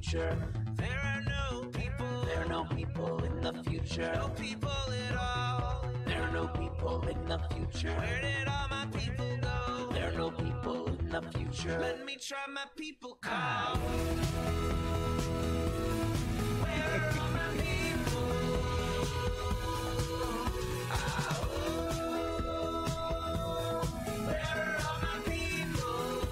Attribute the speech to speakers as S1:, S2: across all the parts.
S1: future. There are no people. There are no people in the future. No people at all. There are no people in the future. Where did all my people go? There are no people in the future. Let me try my people call. Where are all my people? Where are all my people?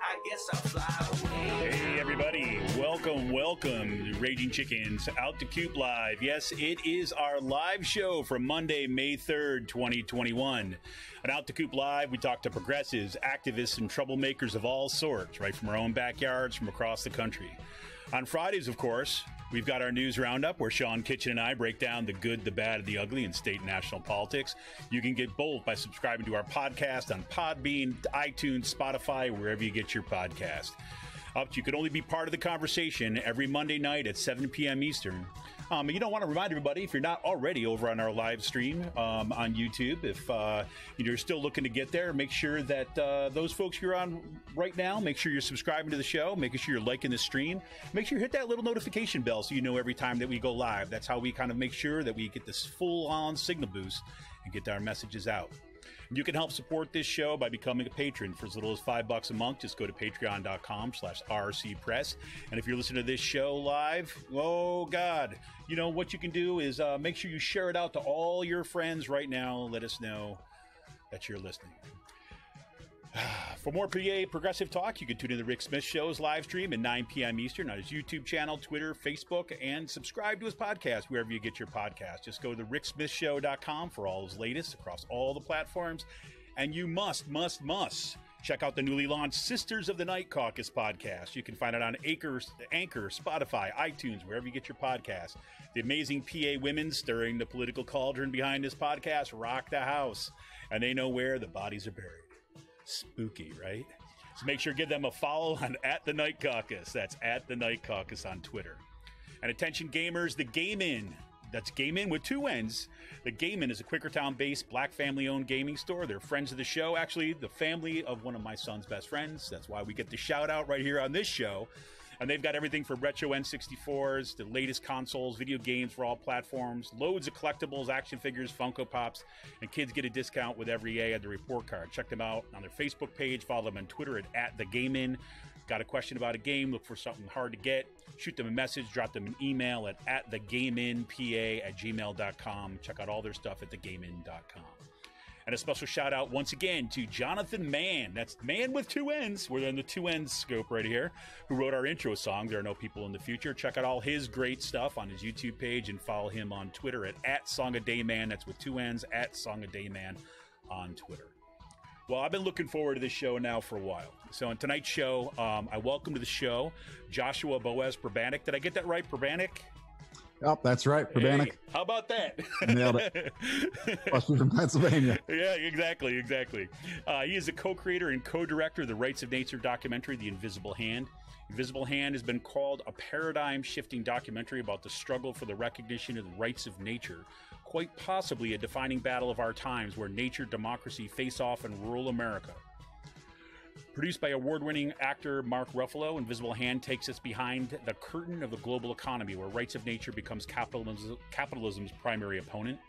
S1: I guess I'll fly away.
S2: Hey everybody, welcome to Raging Chickens Out to Coop Live. Yes, it is our live show from Monday, May 3rd, 2021. And Out to Coop Live, we talk to progressives, activists, and troublemakers of all sorts, right from our own backyards, from across the country. On Fridays, of course, we've got our news roundup where Sean Kitchen and I break down the good, the bad, and the ugly in state and national politics. You can get both by subscribing to our podcast on Podbean, iTunes, Spotify, wherever you get your podcast. You can only be part of the conversation every Monday night at 7 p.m. Eastern. You don't want to remind everybody, if you're not already over on our live stream on YouTube, if you're still looking to get there, make sure that those folks you're on right now, make sure you're subscribing to the show, making sure you're liking the stream. Make sure you hit that little notification bell so you know every time that we go live. That's how we kind of make sure that we get this full-on signal boost and get our messages out. You can help support this show by becoming a patron for as little as $5 a month. Just go to patreon.com/rcpress. And if you're listening to this show live, oh God, you know what you can do is make sure you share it out to all your friends right now. Let us know that you're listening. For more PA progressive talk, you can tune in to Rick Smith Show's live stream at 9 p.m. Eastern on his YouTube channel, Twitter, Facebook, and subscribe to his podcast wherever you get your podcast. Just go to ricksmithshow.com for all his latest across all the platforms. And you must check out the newly launched Sisters of the Night Caucus podcast. You can find it on Anchor, Spotify, iTunes, wherever you get your podcast. The amazing PA women stirring the political cauldron behind this podcast rock the house, and they know where the bodies are buried. Spooky, right? So make sure to give them a follow on @the_Night Caucus. That's @the_Night Caucus on Twitter. And attention gamers, the Game In. That's Game In with two N's. The Game In is a Quakertown-based black family-owned gaming store. They're friends of the show, actually the family of one of my son's best friends. That's why we get the shout out right here on this show. And they've got everything from retro N64s, the latest consoles, video games for all platforms, loads of collectibles, action figures, Funko Pops, and kids get a discount with every A at the report card. Check them out on their Facebook page. Follow them on Twitter at @thegamein. Got a question about a game, look for something hard to get, shoot them a message, drop them an email at thegameinpa@gmail.com. Check out all their stuff at thegamein.com. And a special shout out once again to Jonathan Mann. That's Man with two N's. We're in the two N's scope right here. Who wrote our intro song, There Are No People in the Future. Check out all his great stuff on his YouTube page and follow him on Twitter at @SongADayMan. That's with two N's, @SongADayMan on Twitter. Well, I've been looking forward to this show now for a while. So on tonight's show, I welcome to the show Joshua Boaz Pribanic. Did I get that right, Pribanic?
S3: Oh, that's right, Pribanic.
S2: Hey, how about that?
S3: Nailed it. Must be from Pennsylvania.
S2: Yeah, exactly. He is the co-creator and co-director of the Rights of Nature documentary, The Invisible Hand. Invisible Hand has been called a paradigm-shifting documentary about the struggle for the recognition of the rights of nature, quite possibly a defining battle of our times where nature democracy face off in rural America. Produced by award-winning actor Mark Ruffalo, Invisible Hand takes us behind the curtain of the global economy where rights of nature becomes capitalism's primary opponent.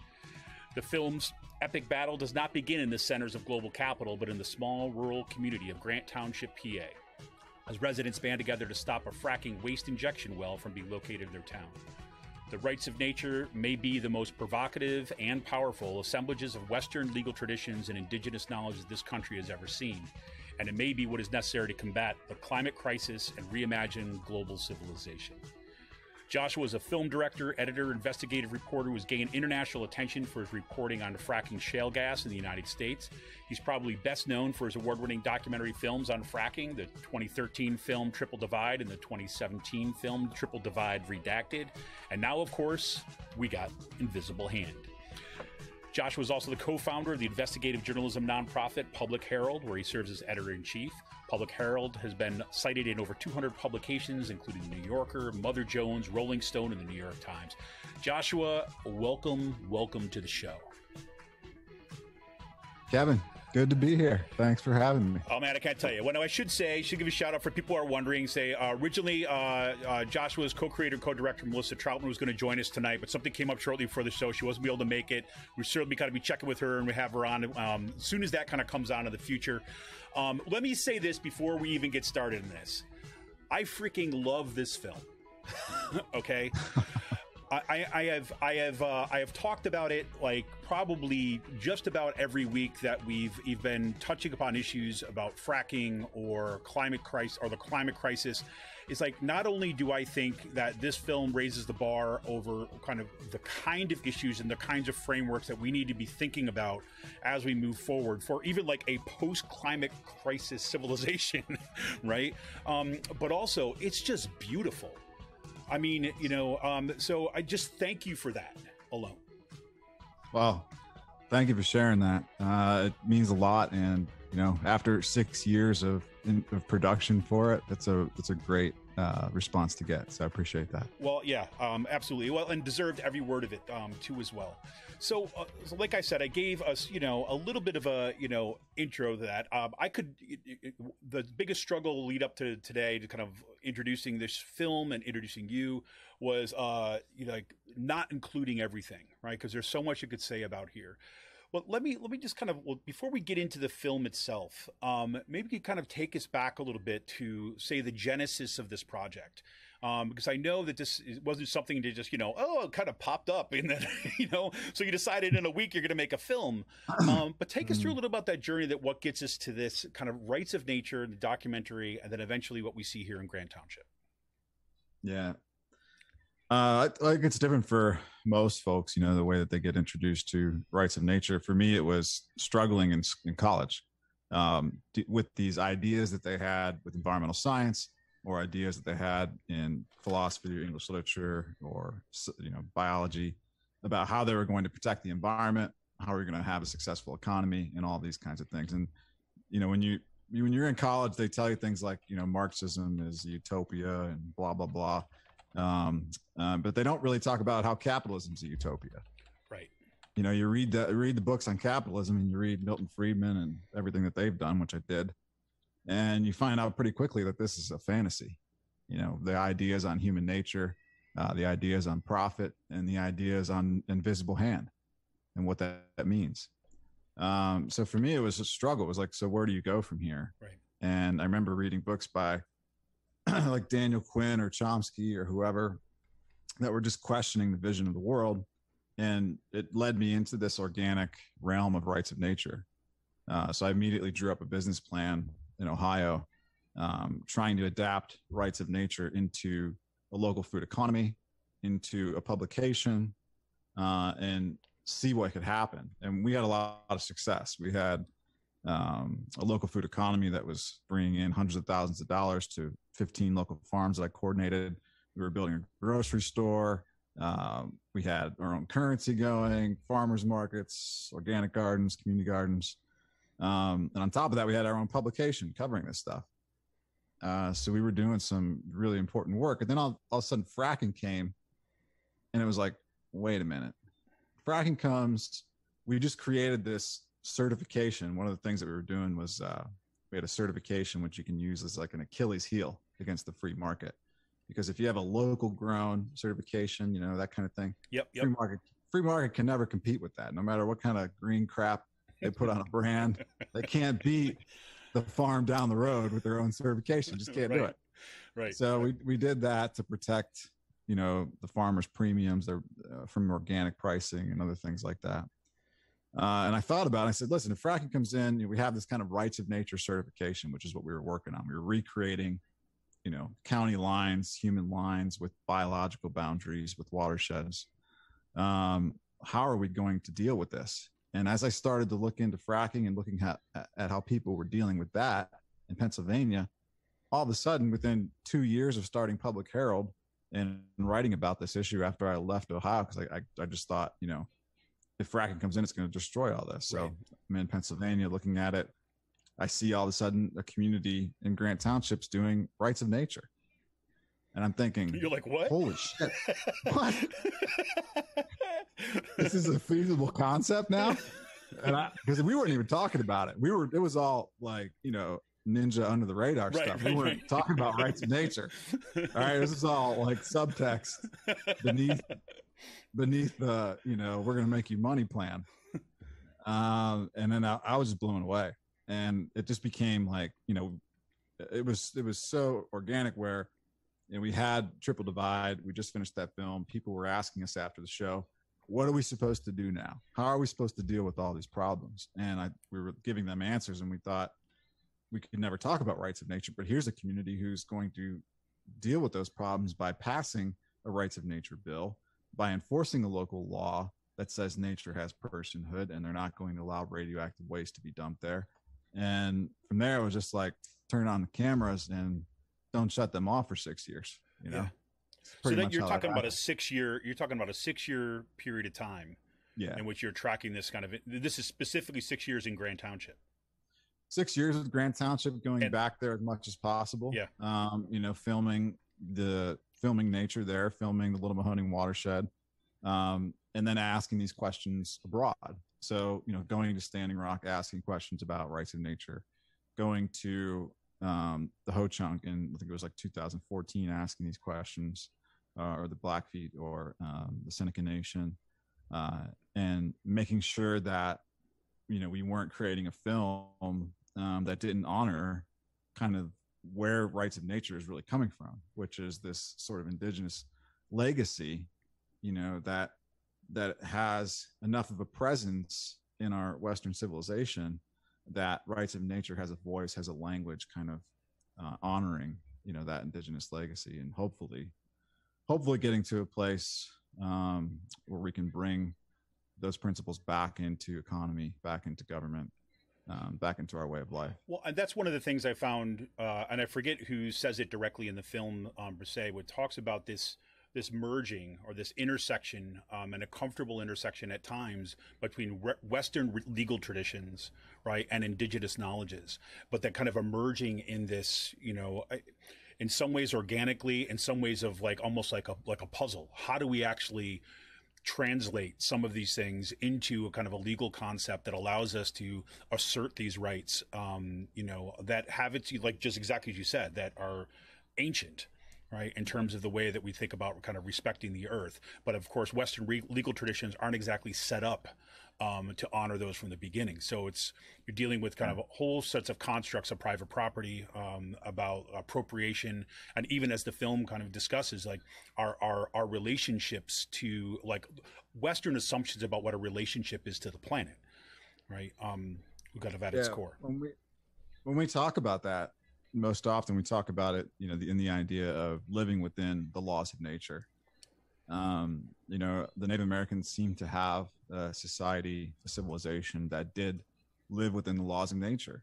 S2: The film's epic battle does not begin in the centers of global capital, but in the small rural community of Grant Township, PA, as residents band together to stop a fracking waste injection well from being located in their town. The rights of nature may be the most provocative and powerful assemblages of Western legal traditions and indigenous knowledge that this country has ever seen, and it may be what is necessary to combat the climate crisis and reimagine global civilization. Joshua is a film director, editor, investigative reporter who has gained international attention for his reporting on fracking shale gas in the United States. He's probably best known for his award-winning documentary films on fracking, the 2013 film Triple Divide and the 2017 film Triple Divide Redacted. And now, of course, we got Invisible Hand. Joshua is also the co-founder of the investigative journalism nonprofit Public Herald, where he serves as editor-in-chief. Public Herald has been cited in over 200 publications, including The New Yorker, Mother Jones, Rolling Stone, and The New York Times. Joshua, welcome to the show.
S3: Kevin, Good to be here. Thanks for having me.
S2: Oh man, I can't tell you. Well, no, I should give a shout out for people who are wondering. Originally, Joshua's co-creator, co-director Melissa Troutman was going to join us tonight, but something came up shortly before the show. She wasn't able to make it. We're certainly got to be checking with her, and we have her on as soon as that kind of comes on in the future. Let me say this before we even get started in this. I freaking love this film. Okay. I have talked about it like probably just about every week that we've been touching upon issues about fracking or climate crisis or the climate crisis. It's like, not only do I think that this film raises the bar over kind of the kind of issues and the kinds of frameworks that we need to be thinking about as we move forward for even like a post-climate crisis civilization, right? But also it's just beautiful. I mean, so I just thank you for that alone.
S3: Well, thank you for sharing that. It means a lot. And, after 6 years of production for it, that's a great response to get. So I appreciate that.
S2: Well, yeah, absolutely. Well, and deserved every word of it too as well. So like I said, I gave us, a little bit of a, intro to that. The biggest struggle lead up to today to kind of introducing this film and introducing you was, like not including everything, right? Because there's so much you could say about here. Well, let me just kind of, before we get into the film itself, maybe you kind of take us back a little bit to say the genesis of this project. Because I know that this wasn't something to just, it kind of popped up and then, so you decided in a week you're going to make a film. But take us through a little about that journey, that what gets us to this kind of rights of nature, the documentary, and then eventually what we see here in Grant Township.
S3: Yeah. I think it's different for most folks, the way that they get introduced to rights of nature. For me, it was struggling in college with these ideas that they had with environmental science, or ideas that they had in philosophy or English literature or, biology, about how they were going to protect the environment, how we're going to have a successful economy, and all these kinds of things. And, when you're in college, they tell you things like, Marxism is utopia and blah, blah, blah. But they don't really talk about how capitalism is a utopia.
S2: Right.
S3: You read the books on capitalism, and you read Milton Friedman and everything that they've done, which I did. And you find out pretty quickly that this is a fantasy. The ideas on human nature, the ideas on profit, and the ideas on invisible hand and what that means. So for me, it was a struggle. It was like, so where do you go from here?
S2: Right.
S3: And I remember reading books by like Daniel Quinn or Chomsky or whoever that were just questioning the vision of the world. And it led me into this organic realm of rights of nature. So I immediately drew up a business plan in Ohio, trying to adapt rights of nature into a local food economy, into a publication, and see what could happen. And we had a lot of success. We had a local food economy that was bringing in hundreds of thousands of dollars to 15 local farms that I coordinated. We were building a grocery store. We had our own currency going, farmers markets, organic gardens, community gardens. And on top of that, we had our own publication covering this stuff. So we were doing some really important work. And then all of a sudden fracking came, and it was like, wait a minute. Fracking comes, we just created this certification. One of the things that we were doing was we had a certification which you can use as like an Achilles heel against the free market. Because if you have a local grown certification, that kind of thing,
S2: yep.
S3: Free market can never compete with that. No matter what kind of green crap they put on a brand, they can't beat the farm down the road with their own certification. Just can't do it.
S2: Right.
S3: So we did that to protect, the farmers' premiums from organic pricing and other things like that. And I thought about it. I said, listen, if fracking comes in, we have this kind of rights of nature certification, which is what we were working on. We were recreating, county lines, human lines with biological boundaries, with watersheds. How are we going to deal with this? And as I started to look into fracking and looking at how people were dealing with that in Pennsylvania, all of a sudden, within 2 years of starting Public Herald and writing about this issue after I left Ohio, because I just thought, if fracking comes in, it's going to destroy all this. So
S2: right.
S3: I'm in Pennsylvania looking at it. I see all of a sudden a community in Grant Township's doing rights of nature. And I'm thinking,
S2: you're like, what?
S3: Holy shit. What? This is a feasible concept now? And because we weren't even talking about it. It was all like, ninja under the radar stuff. We weren't talking about rights of nature. All right. This is all like subtext beneath the, we're going to make you money plan. And then I was just blown away, and it just became like, it was so organic where, we had Triple Divide. We just finished that film. People were asking us after the show, what are we supposed to do now? How are we supposed to deal with all these problems? And we were giving them answers, and we thought we could never talk about rights of nature, but here's a community who's going to deal with those problems by passing a rights of nature bill, by enforcing a local law that says nature has personhood and they're not going to allow radioactive waste to be dumped there. And from there, it was just like, turn on the cameras and don't shut them off for 6 years.
S2: Yeah. So that you're talking about a 6 year. You're talking about a 6 year period of time.
S3: Yeah.
S2: In which you're tracking this kind of. This is specifically 6 years in Grant Township.
S3: 6 years with Grant Township, going back there as much as possible.
S2: Yeah.
S3: Filming nature there, filming the Little Mahoning watershed, and then asking these questions abroad. So, going to Standing Rock, asking questions about rights of nature, going to the Ho-Chunk in, I think it was like 2014, asking these questions, or the Blackfeet, or the Seneca Nation, and making sure that, we weren't creating a film that didn't honor kind of where rights of nature is really coming from, which is this sort of indigenous legacy, that has enough of a presence in our Western civilization that rights of nature has a voice, has a language, kind of honoring, that indigenous legacy, and hopefully getting to a place where we can bring those principles back into economy, back into government, back into our way of life.
S2: Well, and that's one of the things I found, and I forget who says it directly in the film, per se, what talks about this merging, or this intersection, and a comfortable intersection at times between Western legal traditions, right, and indigenous knowledges, but that kind of emerging in this, in some ways organically, in some ways of like almost like a puzzle. How do we actually translate some of these things into a kind of a legal concept that allows us to assert these rights, that have it, like just exactly as you said, that are ancient, right, in terms of the way that we think about kind of respecting the earth. But of course, Western legal traditions aren't exactly set up to honor those from the beginning. So you're dealing with kind of whole sets of constructs of private property, about appropriation, and even as the film kind of discusses, like our relationships to, like, Western assumptions about what a relationship is to the planet, right? We've got to at its core.
S3: When we talk about that, most often we talk about it, in the idea of living within the laws of nature. The Native Americans seem to have a society, a civilization that did live within the laws of nature,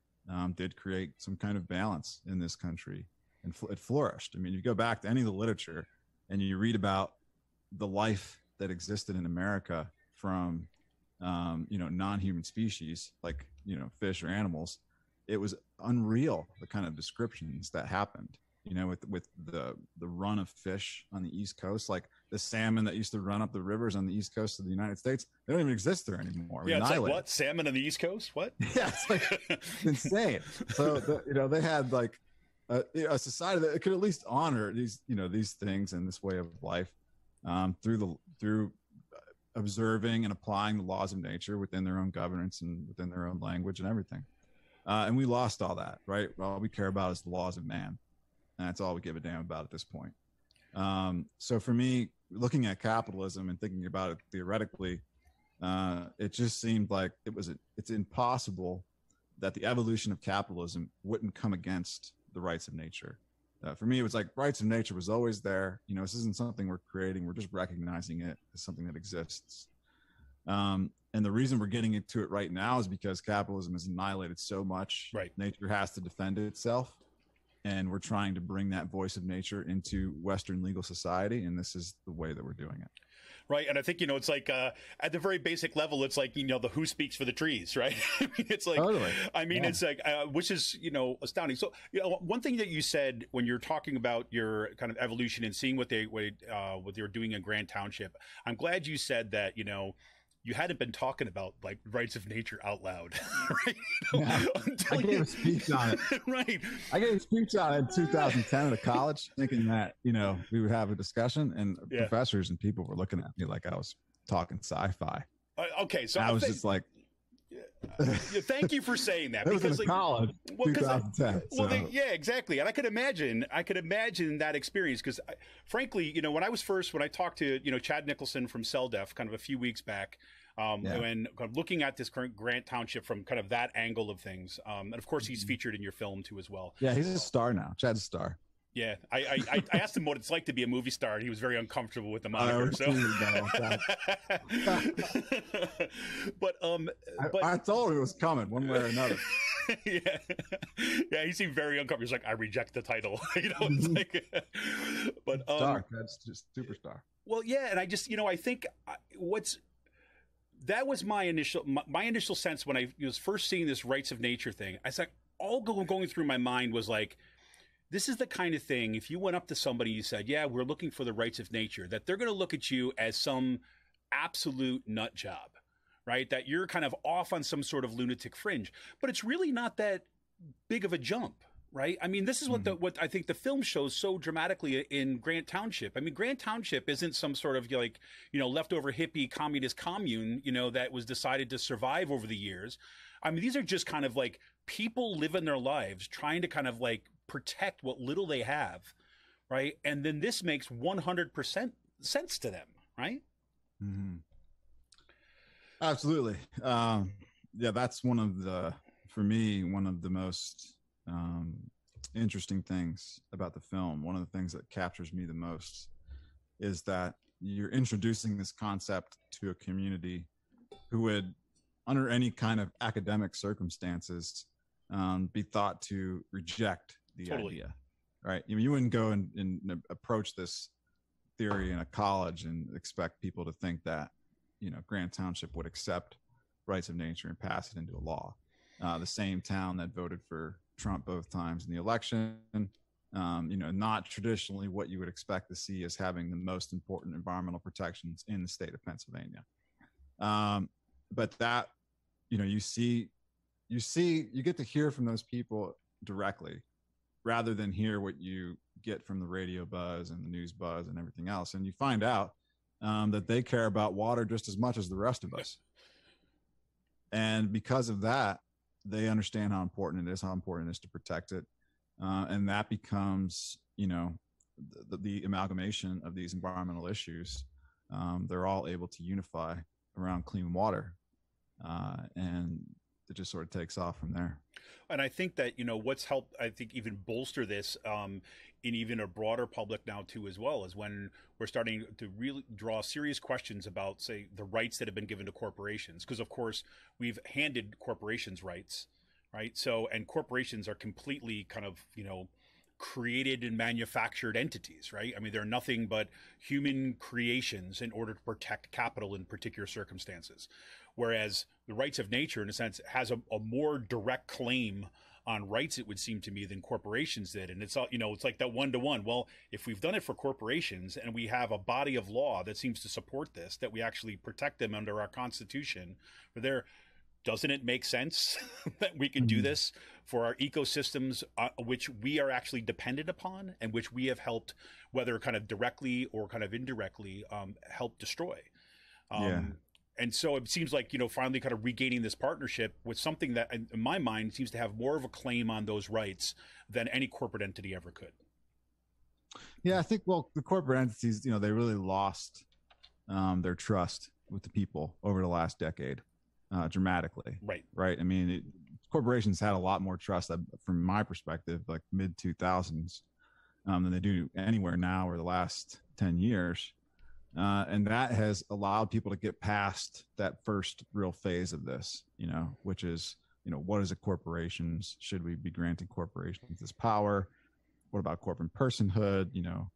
S3: did create some kind of balance in this country, and it flourished. I mean, you go back to any of the literature and you read about the life that existed in America from, non-human species, like, fish or animals. It was unreal, the kind of descriptions that happened, with the run of fish on the East Coast, like the salmon that used to run up the rivers on the East Coast of the United States. They don't even exist there anymore.
S2: Yeah, it's like, what? Salmon on the East Coast? What?
S3: Yeah, it's like insane. So, they had like a society that could at least honor these things and this way of life, through observing and applying the laws of nature within their own governance and within their own language and everything. And we lost all that, right? All we care about is the laws of man. And that's all we give a damn about at this point. So for me, looking at capitalism and thinking about it theoretically, it just seemed like it's impossible that the evolution of capitalism wouldn't come against the rights of nature. For me, it was like rights of nature was always there. This isn't something we're creating. We're just recognizing it as something that exists. And the reason we're getting into it right now is because capitalism has annihilated so much.
S2: Right.
S3: Nature has to defend itself. And we're trying to bring that voice of nature into Western legal society. And this is the way that we're doing it.
S2: Right. And I think, it's like at the very basic level, it's like, the who speaks for the trees, right? I mean, it's like, totally. It's like, which is, astounding. So, one thing that you said when you're talking about your kind of evolution and seeing what they were doing in Grant Township, I'm glad you said that, you hadn't been talking about like rights of nature out loud, right?
S3: Yeah. I gave a speech on it.
S2: Right.
S3: I gave a speech on it in 2010 at college, thinking that, you know, we would have a discussion, and professors and people were looking at me like I was talking sci-fi.
S2: Okay, so
S3: I was just like,
S2: thank you for saying that.
S3: It was in college, 2010.
S2: Yeah, exactly. And I could imagine that experience because, frankly, you know, when I talked to, you know, Chad Nicholson from CellDef kind of a few weeks back, and kind of looking at this current Grant Township from kind of that angle of things, and of course he's featured in your film too as well.
S3: Yeah, he's a star now. Chad's a star.
S2: Yeah, I asked him what it's like to be a movie star, and he was very uncomfortable with the moniker. But I
S3: told him it was coming one way or another.
S2: yeah, he seemed very uncomfortable. He's like, I reject the title. You know, it's like, but
S3: star, that's just superstar.
S2: Well, yeah, and I just, you know, I think that was my initial sense when I was first seeing this rights of nature thing. I was like, all going through my mind was like, this is the kind of thing, if you went up to somebody, you said, yeah, we're looking for the rights of nature, that they're going to look at you as some absolute nut job, right? That you're kind of off on some sort of lunatic fringe. But it's really not that big of a jump, right? I mean, this is what I think the film shows so dramatically in Grant Township. I mean, Grant Township isn't some sort of like, you know, leftover hippie communist commune, you know, that was decided to survive over the years. I mean, these are just kind of like people living their lives trying to kind of like protect what little they have, right? And then this makes 100% sense to them, right?
S3: Mm-hmm. Absolutely. Yeah, that's for me, one of the most interesting things about the film. One of the things that captures me the most is that you're introducing this concept to a community who would, under any kind of academic circumstances, be thought to reject the idea, right? I mean, you wouldn't go and approach this theory in a college and expect people to think that, you know, Grant Township would accept rights of nature and pass it into a law. The same town that voted for Trump both times in the election, you know, not traditionally what you would expect to see as having the most important environmental protections in the state of Pennsylvania. But that, you know, you get to hear from those people directly, rather than hear what you get from the radio buzz and the news buzz and everything else. And you find out that they care about water just as much as the rest of us. And because of that, they understand how important it is to protect it. And that becomes, you know, the amalgamation of these environmental issues. They're all able to unify around clean water. And it just sort of takes off from there.
S2: And I think that, you know, what's helped, I think, even bolster this in even a broader public now too, as well, is when we're starting to really draw serious questions about, say, the rights that have been given to corporations. Because, of course, we've handed corporations rights, right? So, and corporations are completely kind of, you know, created and manufactured entities, right? I mean, they're nothing but human creations in order to protect capital in particular circumstances. Whereas the rights of nature, in a sense, has a more direct claim on rights, it would seem to me, than corporations did. And it's all, you know, it's like that one-to-one. Well, if we've done it for corporations and we have a body of law that seems to support this, that we actually protect them under our Constitution, doesn't it make sense that we can do this for our ecosystems, which we are actually dependent upon and which we have helped, whether kind of directly or kind of indirectly, help destroy? And so it seems like, you know, finally kind of regaining this partnership with something that, in my mind, seems to have more of a claim on those rights than any corporate entity ever could.
S3: Yeah, I think, well, the corporate entities, you know, they really lost their trust with the people over the last decade dramatically. Right. I mean, corporations had a lot more trust, from my perspective, like mid 2000s than they do anywhere now or the last 10 years. And that has allowed people to get past that first real phase of this, you know, which is, you know, what is a corporations? Should we be granting corporations this power? What about corporate personhood? You know,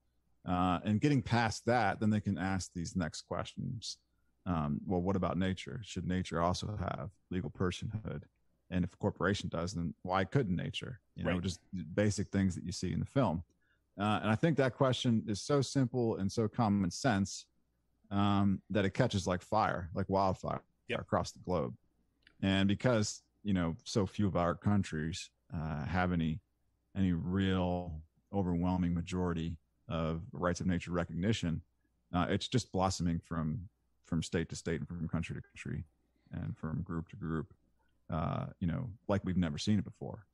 S3: and getting past that, then they can ask these next questions. Well, what about nature? Should nature also have legal personhood? And if a corporation does, then why couldn't nature? You know, just basic things that you see in the film. And I think that question is so simple and so common sense, that it catches like fire, like wildfire across the globe. And because, so few of our countries have any real overwhelming majority of rights of nature recognition, it's just blossoming from state to state and from country to country and from group to group, like we've never seen it before.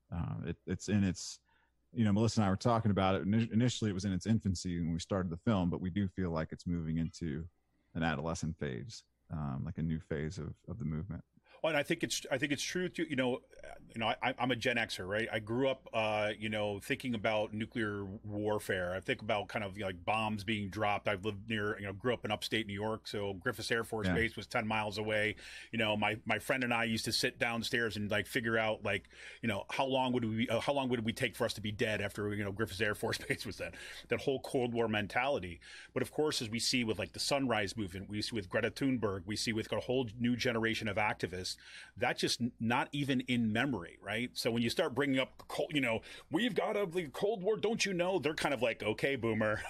S3: It's in its, Melissa and I were talking about it. Initially, it was in its infancy when we started the film, but we do feel like it's moving into an adolescent phase, like a new phase of the movement.
S2: Well, and I think it's true too. I'm a Gen Xer, right? I grew up, thinking about nuclear warfare. I think about kind of like bombs being dropped. I've lived near, grew up in upstate New York, so Griffiths Air Force Base was 10 miles away. My friend and I used to sit downstairs and like figure out how long would we take for us to be dead after Griffiths Air Force Base was dead. That whole Cold War mentality. But of course, as we see with like the Sunrise Movement, we see with Greta Thunberg, we see with a whole new generation of activists. That's just not even in memory, right? So when you start bringing up, we've got the Cold War, don't you know? They're kind of like, okay, boomer,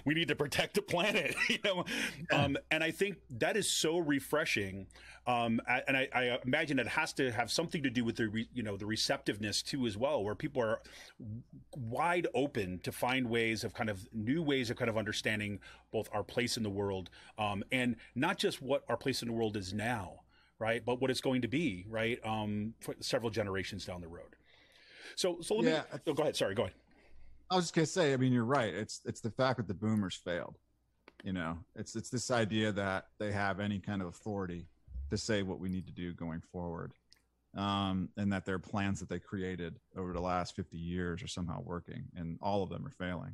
S2: we need to protect the planet, And I think that is so refreshing. And I imagine it has to have something to do with the receptiveness too, as well, where people are wide open to find new ways of kind of understanding both our place in the world, and not just what our place in the world is now, right, but what it's going to be, right, for several generations down the road. So let me. Oh, go ahead. Sorry, go ahead.
S3: I was just gonna say. I mean, you're right. It's the fact that the boomers failed. It's this idea that they have any kind of authority to say what we need to do going forward, and that their plans that they created over the last 50 years are somehow working, and all of them are failing.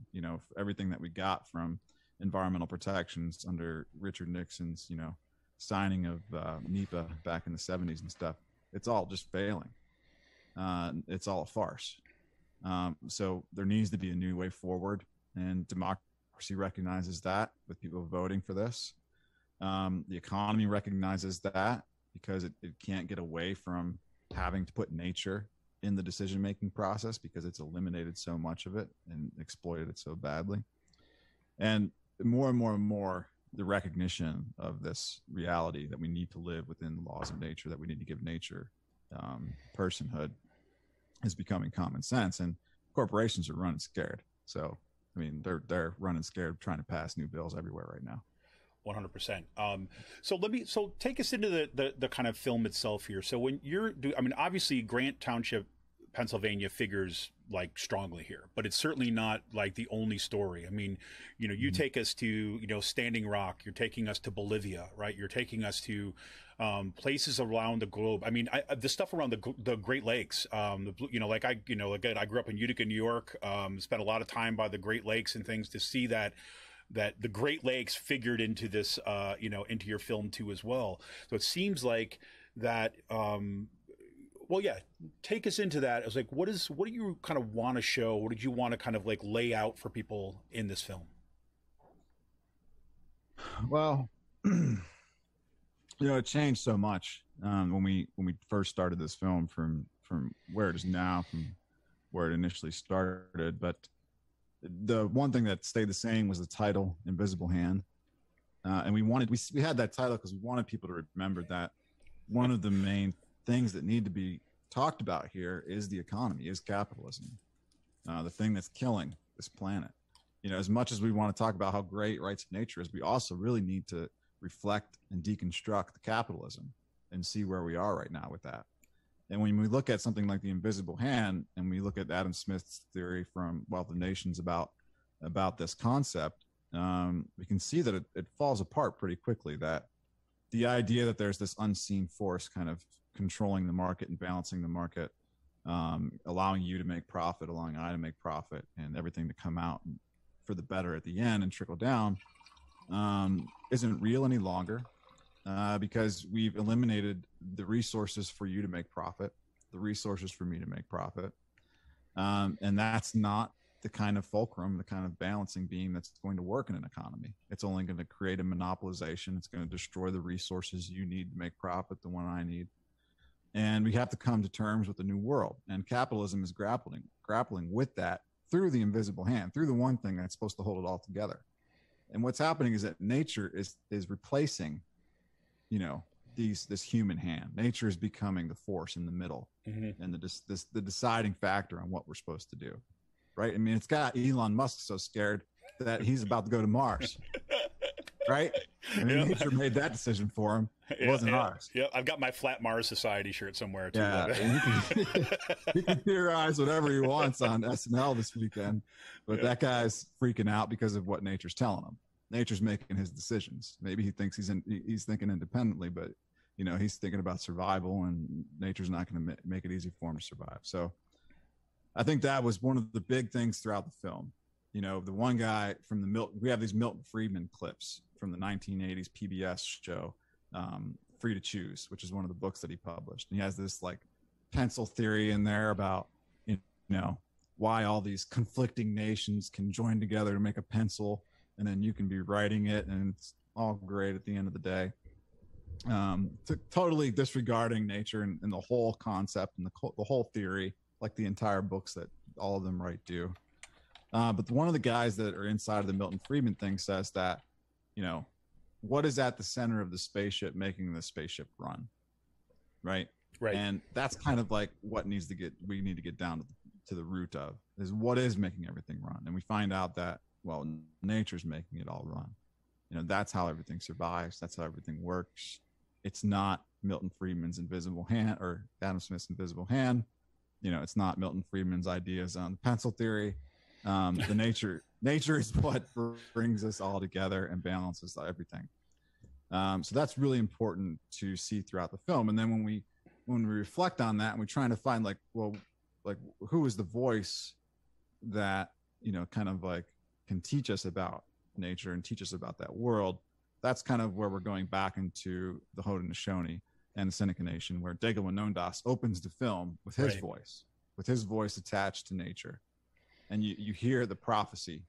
S3: Everything that we got from environmental protections under Richard Nixon's, signing of NEPA back in the 70s and stuff, it's all just failing. It's all a farce. So there needs to be a new way forward, and democracy recognizes that with people voting for this. The economy recognizes that because it can't get away from having to put nature in the decision-making process because it's eliminated so much of it and exploited it so badly. And more and more and more, the recognition of this reality that we need to live within the laws of nature, that we need to give nature personhood, is becoming common sense. And corporations are running scared. So, I mean, they're running scared, trying to pass new bills everywhere right now.
S2: 100%. So take us into the kind of film itself here. So when obviously Grant Township, Pennsylvania figures like strongly here, but it's certainly not like the only story. I mean, you take us to, Standing Rock, you're taking us to Bolivia, right? You're taking us to places around the globe. I mean, the stuff around the Great Lakes, again, I grew up in Utica, New York, spent a lot of time by the Great Lakes and things to see that the Great Lakes figured into this, into your film too as well. So it seems like that, take us into that. I was like, what do you kind of want to show? What did you want to kind of like lay out for people in this film?
S3: Well, it changed so much when we first started this film from where it is now, from where it initially started. But the one thing that stayed the same was the title, Invisible Hand. And we had that title because we wanted people to remember that one of the main things that need to be talked about here is the economy, is capitalism, the thing that's killing this planet. As much as we want to talk about how great rights of nature is, we also really need to reflect and deconstruct the capitalism and see where we are right now with that. And when we look at something like the invisible hand, and we look at Adam Smith's theory from Wealth of Nations about this concept, we can see that it falls apart pretty quickly. That the idea that there's this unseen force kind of controlling the market and balancing the market, allowing you to make profit, allowing I to make profit, and everything to come out for the better at the end and trickle down, isn't real any longer, because we've eliminated the resources for you to make profit, the resources for me to make profit. And that's not the kind of fulcrum, the kind of balancing beam that's going to work in an economy. It's only going to create a monopolization. It's going to destroy the resources you need to make profit, the one I need. And we have to come to terms with the new world. And capitalism is grappling with that through the invisible hand, through the one thing that's supposed to hold it all together. And what's happening is that nature is replacing, you know, this human hand. Nature is becoming the force in the middle, and the deciding factor on what we're supposed to do, right? I mean, it's got Elon Musk so scared that he's about to go to Mars, right? I mean, nature made that decision for him. It wasn't ours.
S2: Yeah, I've got my Flat Mars Society shirt somewhere too.
S3: Yeah, he can theorize whatever he wants on SNL this weekend, but that guy's freaking out because of what nature's telling him. Nature's making his decisions. Maybe he thinks he's thinking independently, but you know, he's thinking about survival, and nature's not going to make it easy for him to survive. So I think that was one of the big things throughout the film. You know, the one guy from we have these Milton Friedman clips from the 1980s PBS show, Free to Choose, which is one of the books that he published. And he has this like pencil theory in there about, you know, why all these conflicting nations can join together to make a pencil, and then you can be writing it and it's all great at the end of the day. Totally disregarding nature and the whole concept and the whole theory, like the entire books that all of them write do. But one of the guys that are inside of the Milton Friedman thing says that, you know, what is at the center of the spaceship making the spaceship run, right? Right. And that's kind of like what we need to get down to the root of, is what is making everything run. And we find out that, well, nature's making it all run. You know, that's how everything survives. That's how everything works. It's not Milton Friedman's invisible hand or Adam Smith's invisible hand. You know, it's not Milton Friedman's ideas on pencil theory. The nature is what brings us all together and balances everything. So that's really important to see throughout the film. And then when we reflect on that and we're trying to find like who is the voice that, you know, kind of like can teach us about nature and teach us about that world, that's kind of where we're going back into the Haudenosaunee and the Seneca Nation, where Dega Winondas opens the film with his voice attached to nature. And you hear the prophecy,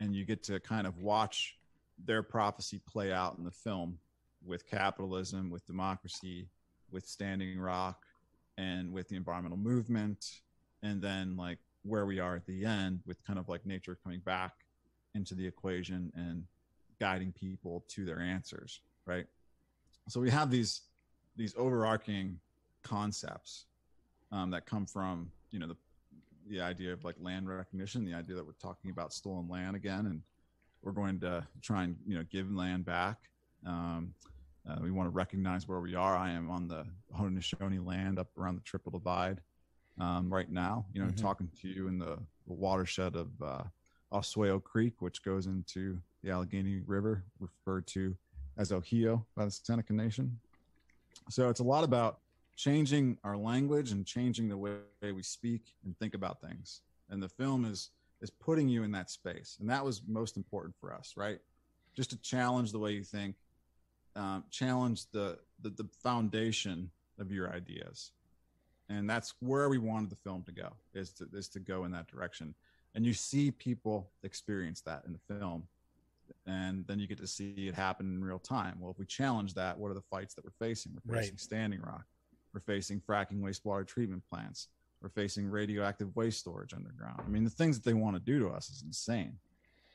S3: and you get to kind of watch their prophecy play out in the film with capitalism, with democracy, with Standing Rock, and with the environmental movement. And then like where we are at the end with kind of like nature coming back into the equation and guiding people to their answers, right? So we have these overarching concepts that come from, you know, the idea of like land recognition, the idea that we're talking about stolen land again, and we're going to try and, you know, give land back. We want to recognize where we are. I am on the Haudenosaunee land up around the Triple Divide right now, you know, talking to you in the watershed of Oswego Creek, which goes into the Allegheny River, referred to as Ohio by the Seneca Nation. So it's a lot about changing our language and changing the way we speak and think about things. And the film is putting you in that space. And that was most important for us, right? Just to challenge the way you think, challenge the foundation of your ideas. And that's where we wanted the film to go, is to go in that direction. And you see people experience that in the film. And then you get to see it happen in real time. Well, if we challenge that, what are the fights that we're facing? We're facing Standing Rock. We're facing fracking wastewater treatment plants. We're facing radioactive waste storage underground. I mean, the things that they want to do to us is insane.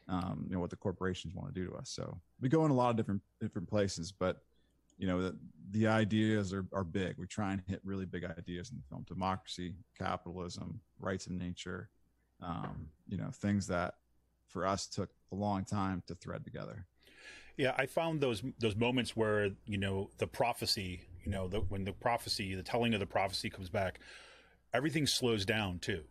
S3: You know, what the corporations want to do to us. So we go in a lot of different places, but you know, the ideas are big. We try and hit really big ideas in the film: democracy, capitalism, rights of nature. You know, things that for us took a long time to thread together.
S2: Yeah, I found those moments where, you know, the prophecy, you know, when the telling of the prophecy comes back, everything slows down too.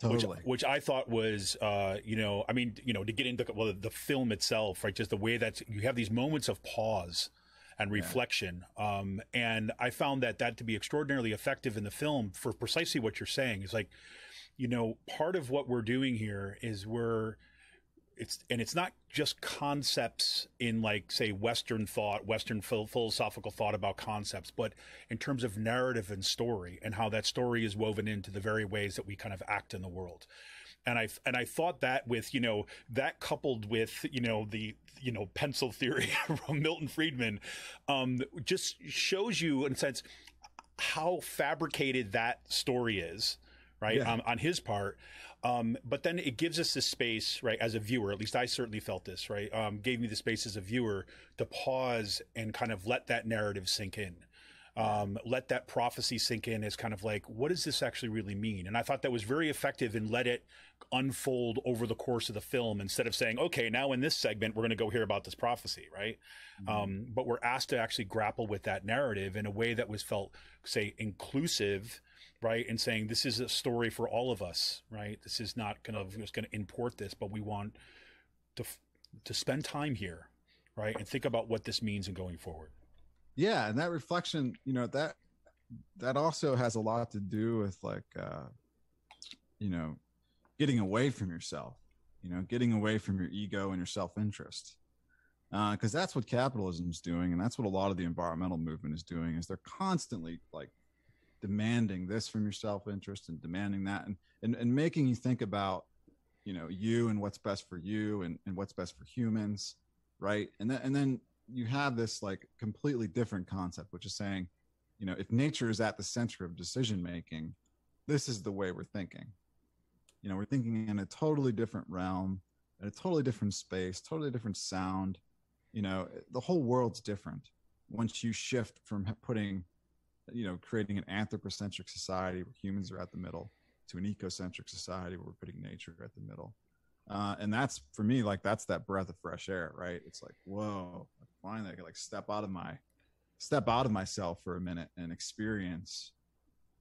S3: Totally.
S2: Which I thought was, you know, I mean, you know, to get into the film itself, right? Just the way that you have these moments of pause and reflection. And I found that to be extraordinarily effective in the film for precisely what you're saying. It's like, you know, part of what we're doing here is it's not just concepts in, like, say, Western thought, Western philosophical thought about concepts, but in terms of narrative and story, and how that story is woven into the very ways that we kind of act in the world. And I thought that with, you know, that coupled with, you know, the, you know, pencil theory from Milton Friedman, just shows you, in a sense, how fabricated that story is, right?
S3: Yeah.
S2: On his part. But then it gives us the space, right, as a viewer, at least I certainly felt this, right, gave me the space as a viewer to pause and kind of let that narrative sink in. Let that prophecy sink in as kind of like, what does this actually really mean? And I thought that was very effective and let it unfold over the course of the film instead of saying, okay, now in this segment, we're going to go hear about this prophecy, right? But we're asked to actually grapple with that narrative in a way that was felt, say, inclusive, right? And saying this is a story for all of us, right? This is not just going to import this, but we want to spend time here, right? And think about what this means in going forward.
S3: Yeah, and that reflection, you know, that also has a lot to do with like, you know, getting away from yourself, you know, getting away from your ego and your self-interest, because that's what capitalism is doing, and that's what a lot of the environmental movement is doing. Is they're constantly like demanding this from your self-interest and demanding that, and making you think about, you know, you and what's best for you and what's best for humans, right? And then you have this like completely different concept, which is saying, you know, if nature is at the center of decision making, this is the way we're thinking. You know, we're thinking in a totally different realm, in a totally different space, totally different sound. You know, the whole world's different once you shift from putting, you know, creating an anthropocentric society where humans are at the middle to an ecocentric society where we're putting nature at the middle. And that's, for me, like, that's that breath of fresh air, right? It's like, whoa, finally I can like step out of myself for a minute and experience,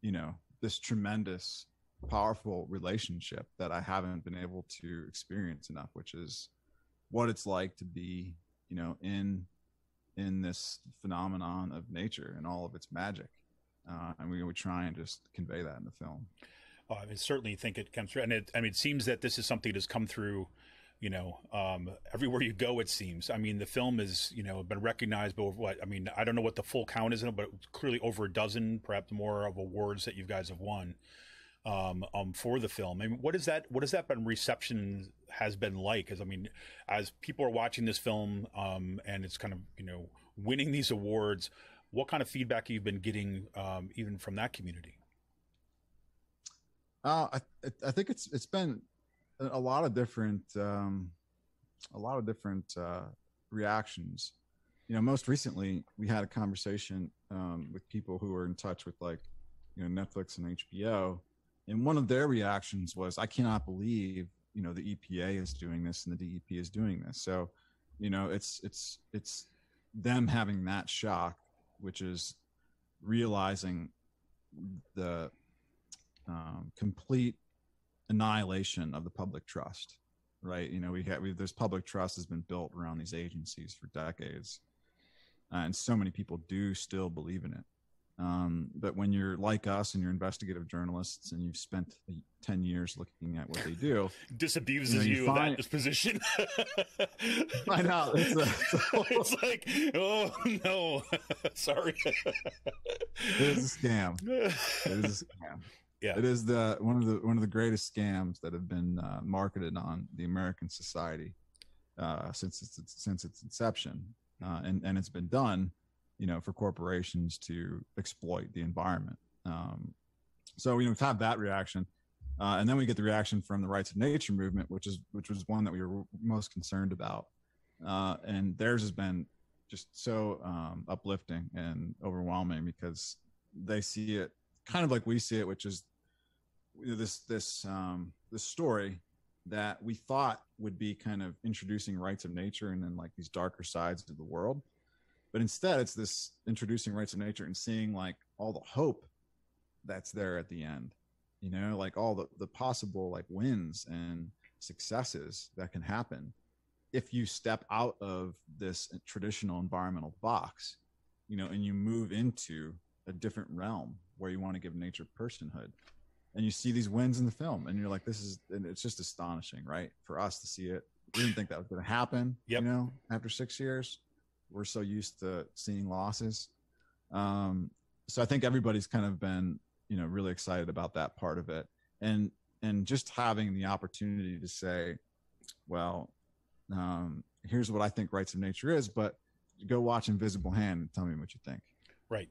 S3: you know, this tremendous, powerful relationship that I haven't been able to experience enough, which is what it's like to be, you know, in this phenomenon of nature and all of its magic. And we try and just convey that in the film.
S2: I certainly think it comes through, and it seems that this is something that's come through, you know, everywhere you go, it seems. I mean, the film is, you know, been recognized by I don't know what the full count is, but clearly over a dozen, perhaps more, of awards that you guys have won for the film. I mean, what has that been reception has been like? Because I mean, as people are watching this film and it's kind of, you know, winning these awards, what kind of feedback have you been getting even from that community?
S3: I think it's been a lot of different reactions. You know, most recently we had a conversation with people who were in touch with, like, you know, Netflix and HBO, and one of their reactions was, I cannot believe, you know, the EPA is doing this and the DEP is doing this. So, you know, it's them having that shock, which is realizing the complete annihilation of the public trust, right? You know, this public trust has been built around these agencies for decades, and so many people do still believe in it. But when you're like us and you're investigative journalists and you've spent 10 years looking at what they do,
S2: disabuses you of that disposition.
S3: I know.
S2: It's like, oh no, sorry.
S3: It is a scam. It is a scam.
S2: Yeah,
S3: it is one of the greatest scams that have been marketed on the American society since its inception, and it's been done, you know, for corporations to exploit the environment. So, you know, we've had that reaction, and then we get the reaction from the rights of nature movement, which was one that we were most concerned about, and theirs has been just so uplifting and overwhelming, because they see it kind of like we see it, which is, you know, this story that we thought would be kind of introducing rights of nature and then like these darker sides of the world. But instead, it's this introducing rights of nature and seeing like all the hope that's there at the end, you know, like all the possible like wins and successes that can happen if you step out of this traditional environmental box, you know, and you move into a different realm where you want to give nature personhood. And you see these wins in the film, and you're like, and it's just astonishing, right? For us to see it. We didn't think that was going to happen,
S2: yep.
S3: You know, after 6 years. We're so used to seeing losses. So I think everybody's kind of been, you know, really excited about that part of it. And just having the opportunity to say, well, here's what I think rights of nature is, but go watch Invisible Hand and tell me what you think.
S2: Right.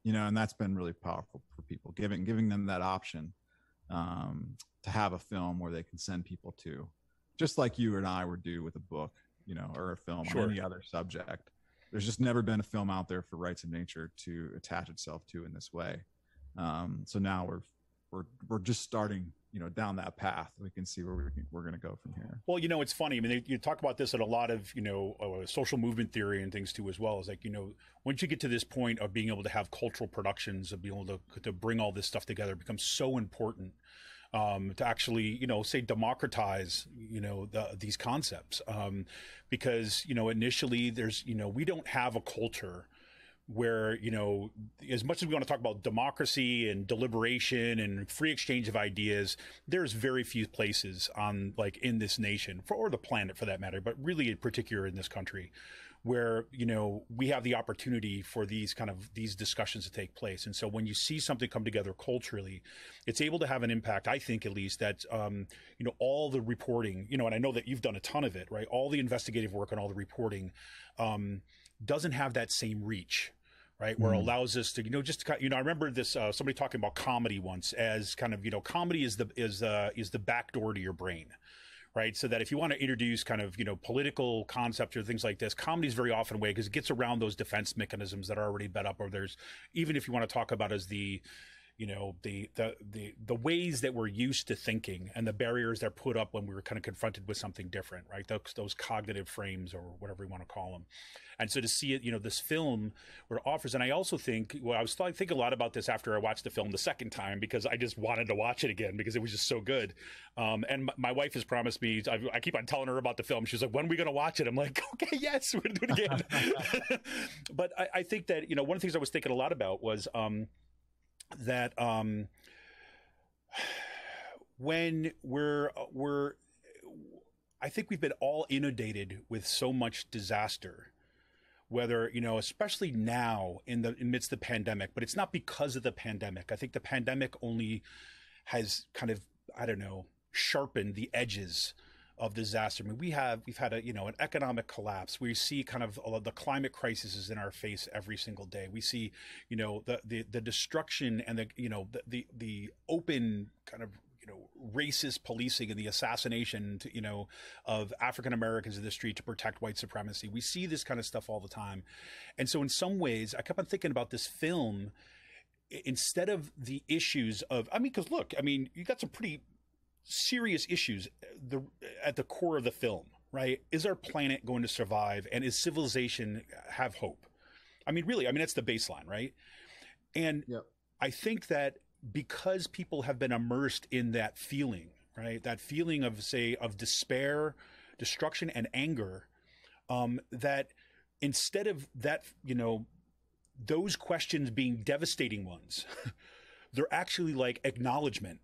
S3: You know, and that's been really powerful for people, giving them that option. to have a film where they can send people to, just like you and I would do with a book, you know, or a film
S2: Sure.
S3: on any other subject. There's just never been a film out there for rights of nature to attach itself to in this way. So now we're just starting, you know, down that path. We can see where we're going to go from here.
S2: Well, you know, it's funny. I mean, you talk about this in a lot of, you know, social movement theory and things too, as well. It's like, you know, once you get to this point of being able to have cultural productions, of being able to bring all this stuff together, it becomes so important to actually, you know, say democratize, you know, these concepts, because, you know, initially there's, you know, we don't have a culture where, you know, as much as we want to talk about democracy and deliberation and free exchange of ideas, there's very few places on, like, in this nation, or the planet for that matter, but really in particular in this country, where, you know, we have the opportunity for these discussions to take place. And so when you see something come together culturally, it's able to have an impact, I think, at least, that, you know, all the reporting, you know, and I know that you've done a ton of it, right? All the investigative work and all the reporting doesn't have that same reach. Right, where it allows us to, you know, just, you know, I remember this somebody talking about comedy once as kind of, you know, comedy is the back door to your brain, right? So that if you want to introduce kind of, you know, political concepts or things like this, comedy is very often a way, because it gets around those defense mechanisms that are already bet up, or there's, even if you want to talk about as the, you know, the ways that we're used to thinking and the barriers that are put up when we were kind of confronted with something different, right? Those cognitive frames, or whatever you want to call them. And so to see it, you know, this film where it offers, and I also think, well, I was thinking a lot about this after I watched the film the second time, because I just wanted to watch it again because it was just so good. And my wife has promised me, I keep on telling her about the film. She's like, when are we going to watch it? I'm like, okay, yes, we're going to do it again. But I think that, you know, one of the things I was thinking a lot about was, that when I think we've been all inundated with so much disaster, whether, you know, especially now amidst the pandemic, but it's not because of the pandemic. I think the pandemic only has kind of, I don't know, sharpened the edges of disaster. I mean, we've had a, you know, an economic collapse. We see kind of the climate crisis is in our face every single day. We see, you know, the destruction and the, you know, the open kind of, you know, racist policing and the assassination, to, you know, of African Americans in the street to protect white supremacy. We see this kind of stuff all the time. And so in some ways, I kept on thinking about this film, instead of the issues of, I mean, because look, I mean, you got some pretty serious issues at the core of the film, right? Is our planet going to survive, and is civilization have hope? I mean, really, I mean, that's the baseline, right? And yep. I think that because people have been immersed in that feeling, right? That feeling of, say, of despair, destruction, and anger, that instead of that, you know, those questions being devastating ones, they're actually like acknowledgement,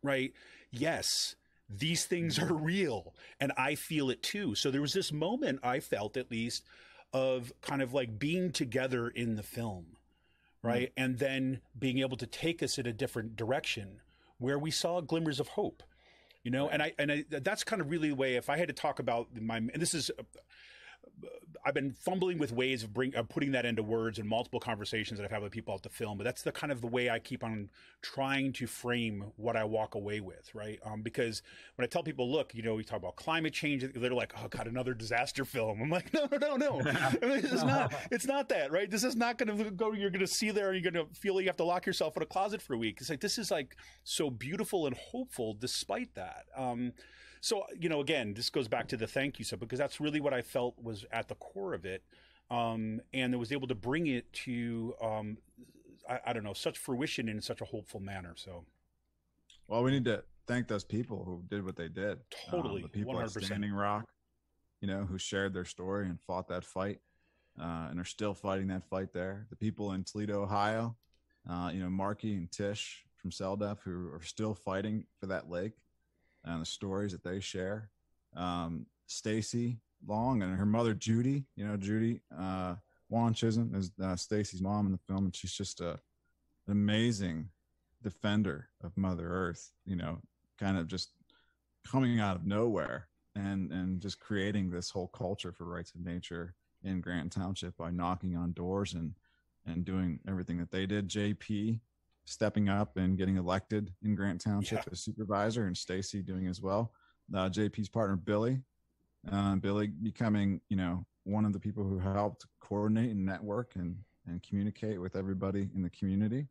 S2: right? Yes, these things are real, and I feel it too. So there was this moment, I felt at least, of kind of like being together in the film, right? And then being able to take us in a different direction where we saw glimmers of hope, you know? And I that's kind of really the way, if I had to talk about and this is, I've been fumbling with ways of putting that into words in multiple conversations that I've had with people at the film, but that's the kind of the way I keep on trying to frame what I walk away with, right? Because when I tell people, look, you know, we talk about climate change, they're like, oh God, another disaster film. I'm like, no. I mean, it's not that, right? This is not going to go, you're going to see there and you're going to feel like you have to lock yourself in a closet for a week. It's like, this is like so beautiful and hopeful despite that. So, you know, again, this goes back to the thank you stuff, because that's really what I felt was at the core of it. And it was able to bring it to, I don't know, such fruition in such a hopeful manner. So,
S3: well, we need to thank those people who did what they did.
S2: Totally.
S3: The people
S2: 100%.
S3: at Standing Rock, you know, who shared their story and fought that fight, and are still fighting that fight there. The people in Toledo, Ohio, you know, Marky and Tish from CellDef, who are still fighting for that lake, and the stories that they share. Stacy Long and her mother, Judy, you know, Judy Juan Chisholm is Stacy's mom in the film. And she's just an amazing defender of Mother Earth, you know, kind of just coming out of nowhere and just creating this whole culture for rights of nature in Grant Township by knocking on doors and doing everything that they did. JP, stepping up and getting elected in Grant Township as supervisor, and Stacy doing as well. JP's partner, Billy becoming, one of the people who helped coordinate and network and communicate with everybody in the community.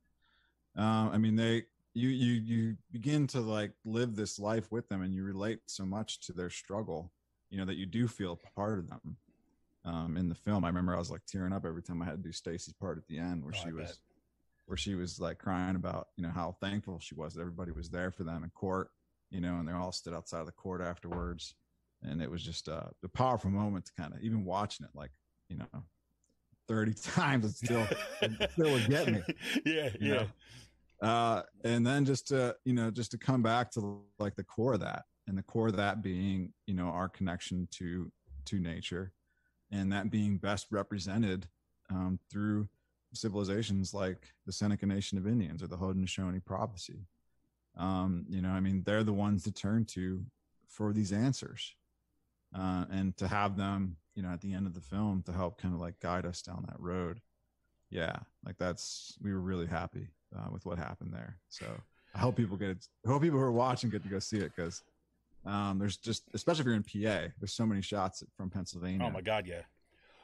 S3: I mean, you begin to like live this life with them, and you relate so much to their struggle, that you do feel part of them. In the film, I remember I was like tearing up every time I had to do Stacy's part at the end, where she was like crying about, how thankful she was that everybody was there for them in court, and they all stood outside of the court afterwards. And it was just a powerful moment to kind of, even watching it, like, 30 times, it still would get me. Yeah. And then just to come back to like the core of that, and the core of that being, our connection to nature, and that being best represented through civilizations like the Seneca Nation of Indians or the Haudenosaunee Prophecy. I mean, they're the ones to turn to for these answers, and to have them, at the end of the film to help kind of like guide us down that road. Yeah, like we were really happy with what happened there. So I hope people who are watching get to go see it, because there's just, especially if you're in PA, there's so many shots from Pennsylvania.
S2: Oh my God, yeah.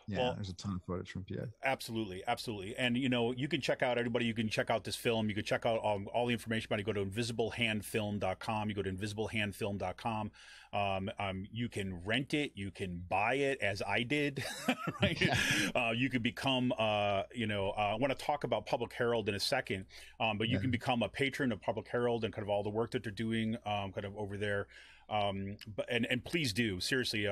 S3: Yeah, well, there's a ton of footage from PA.
S2: Absolutely. And, you can check out you can check out this film. You can check out all the information about it. You go to invisiblehandfilm.com. You go to invisiblehandfilm.com. You can rent it. You can buy it, as I did. Right? You can become, I want to talk about Public Herald in a second, but you can become a patron of Public Herald and kind of all the work that they're doing kind of over there. But please do, seriously,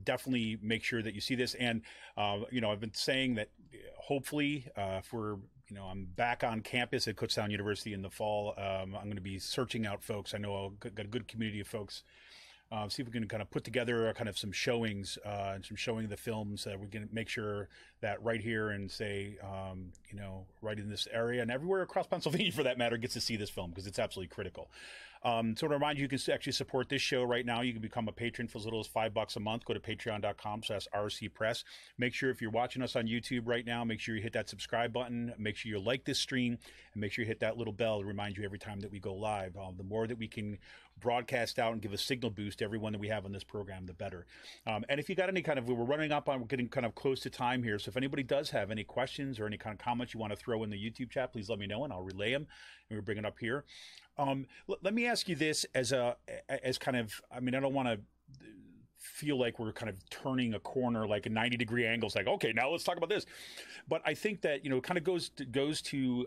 S2: definitely make sure that you see this. And, I've been saying that hopefully, I'm back on campus at Kutztown University in the fall. I'm going to be searching out folks. I know I've got a good community of folks. See if we can kind of put together kind of some showings and some showing of the films that we can make sure that right here and say, right in this area and everywhere across Pennsylvania, for that matter, gets to see this film, because it's absolutely critical. So to remind you, you can actually support this show right now. You can become a patron for as little as $5 a month. Go to patreon.com/RC Press. Make sure, if you're watching us on YouTube right now, make sure you hit that subscribe button. Make sure you like this stream, and make sure you hit that little bell to remind you every time that we go live. The more that we can broadcast out and give a signal boost to everyone that we have on this program, the better. And if you got any we're running up on, we're getting kind of close to time here. So if anybody does have any questions or any kind of comments you want to throw in the YouTube chat, please let me know and I'll relay them and we'll bring it up here. Let me ask you this as kind of, I mean, I don't want to feel like we're kind of turning a corner, like a 90-degree angle. It's like, okay, now let's talk about this. But I think that, it kind of goes to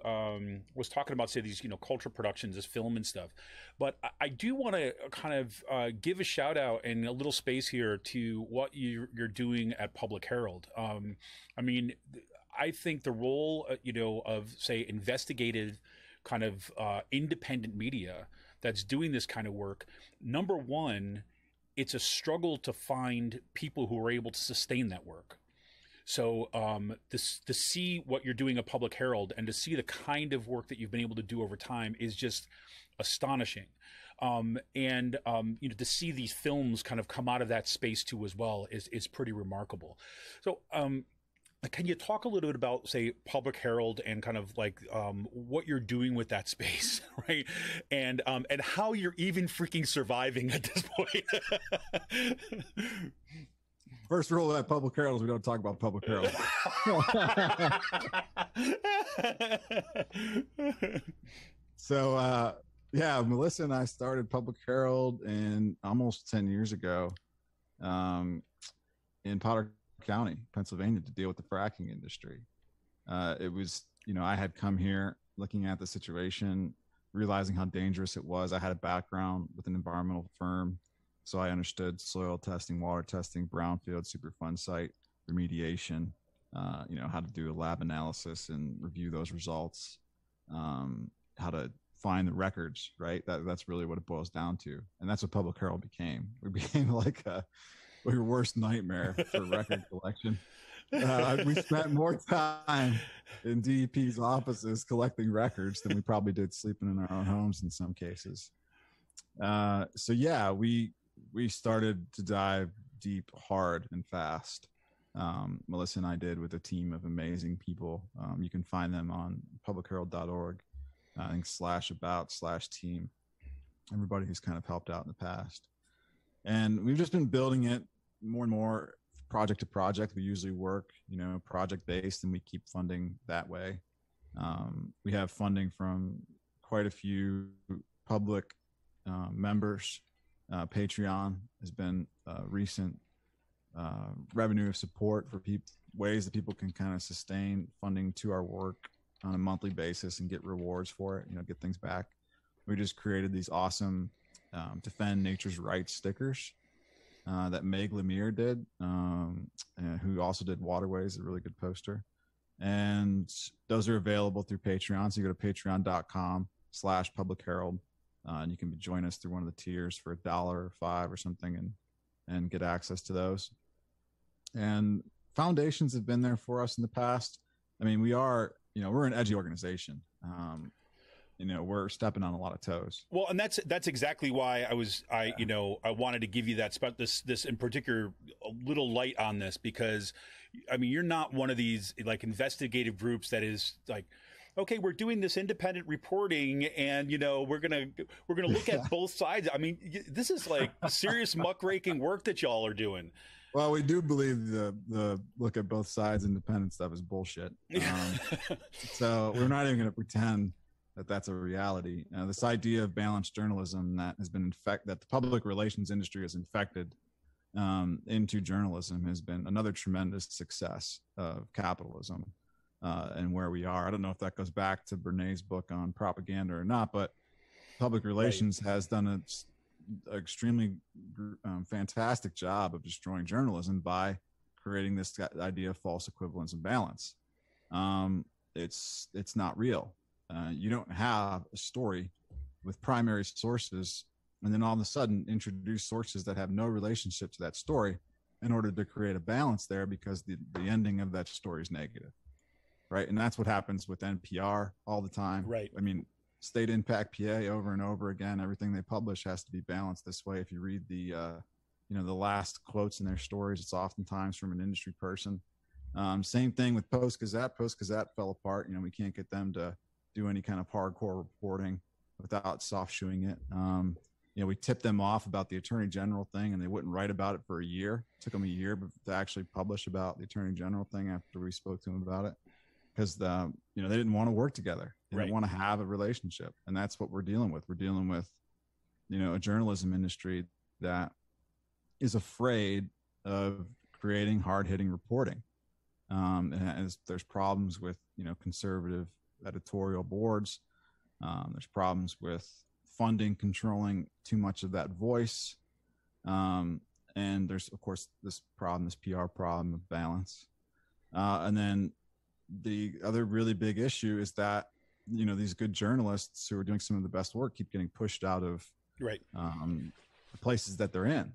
S2: was talking about, say, these, cultural productions, this film and stuff. But I do want to kind of give a shout out and a little space here to what you're doing at Public Herald. I mean, I think the role, of, say, investigative kind of independent media that's doing this kind of work, number one, it's a struggle to find people who are able to sustain that work. So to see what you're doing at Public Herald and to see the kind of work that you've been able to do over time is just astonishing. And to see these films kind of come out of that space too as well is pretty remarkable. So can you talk a little bit about, say, Public Herald and kind of like what you're doing with that space, right? And how you're even freaking surviving at this point.
S3: First rule at Public Herald is we don't talk about Public Herald. So, Melissa and I started Public Herald almost 10 years ago in Potter County, Pennsylvania, to deal with the fracking industry. It was, I had come here looking at the situation, realizing how dangerous it was. I had a background with an environmental firm, so I understood soil testing, water testing, brownfield, Superfund site remediation, how to do a lab analysis and review those results, how to find the records, right? That's really what it boils down to. And that's what Public Herald became. We became like your worst nightmare for record collection. We spent more time in DEP's offices collecting records than we probably did sleeping in our own homes in some cases. We started to dive deep, hard, and fast. Melissa and I did, with a team of amazing people. You can find them on publicherald.org. I think /about/team, everybody who's kind of helped out in the past. And we've just been building it more and more project to project. We usually work, project based, and we keep funding that way. We have funding from quite a few public members. Patreon has been a recent revenue of support for ways that people can kind of sustain funding to our work on a monthly basis and get rewards for it, get things back. We just created these awesome Defend Nature's Rights stickers that Meg Lemire did, who also did Waterways, a really good poster. And those are available through Patreon. So you go to patreon.com/Public Herald, and you can join us through one of the tiers for $1 or $5 or something, and get access to those. And foundations have been there for us in the past. I mean, we are, we're an edgy organization. We're stepping on a lot of toes.
S2: Well, and that's exactly why I wanted to give you that spot, this in particular, a little light on this, because I mean, you're not one of these like investigative groups that is like, okay, we're doing this independent reporting and, we're going to look at both sides. I mean, this is like serious muckraking work that y'all are doing.
S3: Well, we do believe the look at both sides independent stuff is bullshit. So we're not even going to pretend that that's a reality. This idea of balanced journalism that has been that the public relations industry has infected into journalism has been another tremendous success of capitalism and where we are. I don't know if that goes back to Bernays' book on propaganda or not, but public relations has done an extremely fantastic job of destroying journalism by creating this idea of false equivalence and balance. It's not real. You don't have a story with primary sources and then all of a sudden introduce sources that have no relationship to that story in order to create a balance there, because the ending of that story is negative, right? And that's what happens with NPR all the time.
S2: Right.
S3: I mean, State Impact PA over and over again, everything they publish has to be balanced this way. If you read the last quotes in their stories, it's oftentimes from an industry person. Same thing with Post Gazette. Post Gazette fell apart. We can't get them to do any kind of hardcore reporting without soft shoeing it. We tipped them off about the Attorney General thing, and they wouldn't write about it for a year. It took them a year to actually publish about the Attorney General thing after we spoke to them about it, because they didn't want to work together. They didn't want to have a relationship, and that's what we're dealing with. We're dealing with a journalism industry that is afraid of creating hard-hitting reporting. And there's problems with conservative editorial boards. There's problems with funding controlling too much of that voice. And there's, of course, this PR problem of balance. And then the other really big issue is that, these good journalists who are doing some of the best work keep getting pushed out of the places that they're in.